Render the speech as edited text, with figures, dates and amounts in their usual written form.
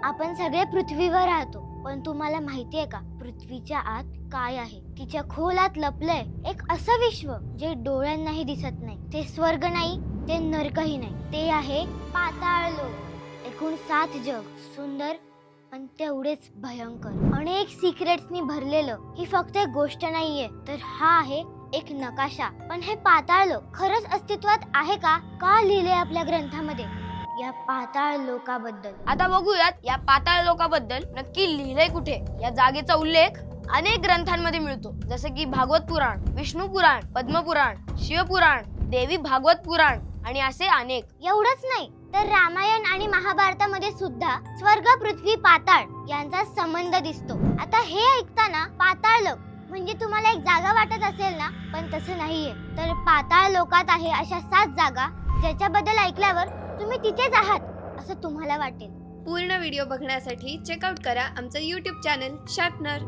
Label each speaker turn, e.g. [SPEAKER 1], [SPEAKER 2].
[SPEAKER 1] आपण सगळे पृथ्वीवर राहतो, पण तुम्हाला माहितीये का पृथ्वीच्या आत काय आहे? तिच्या खोलात लपलंय एक असं विश्व जे डोळ्यांनाही दिसत नाही. ते स्वर्ग नाही, ते नरकही नाही, ते आहे पाताळ लोक. एकूण 7 जग, सुंदर पण तेवढेच भयंकर, अनेक सिक्रेट्सनी भरलेलं. ही फक्त एक गोष्ट नाहीये, तर हा आहे एक नकाशा. पण हे पाताळ लोक खरंच अस्तित्वात आहे का? का लिहिले आपल्या ग्रंथामध्ये या पाताळ लोकाबद्दल?
[SPEAKER 2] आता बघूयात या पाताळ लोकाबद्दल नक्की लिहिलंय कुठे. या जागेचा उल्लेख अनेक ग्रंथांमध्ये मिळतो, जसे की भागवत पुराण, विष्णू पुराण, पद्मपुराण, शिवपुराण, देवी भागवत पुराण आणि असे अनेक.
[SPEAKER 1] एवढंच नाही तर रामायण आणि महाभारतामध्ये सुद्धा स्वर्ग, पृथ्वी, पाताळ यांचा संबंध दिसतो. आता हे ऐकताना पाताळ लोक म्हणजे तुम्हाला एक जागा वाटत असेल ना, पण तसं नाहीये. तर पाताळ लोकात आहे अशा 7 जागा ज्याच्याबद्दल ऐकल्यावर तुम्ही तिथेच आहात असं तुम्हाला वाटेल.
[SPEAKER 3] पूर्ण व्हिडिओ बघण्यासाठी चेकआउट करा आमचं YouTube चॅनल शार्पनर.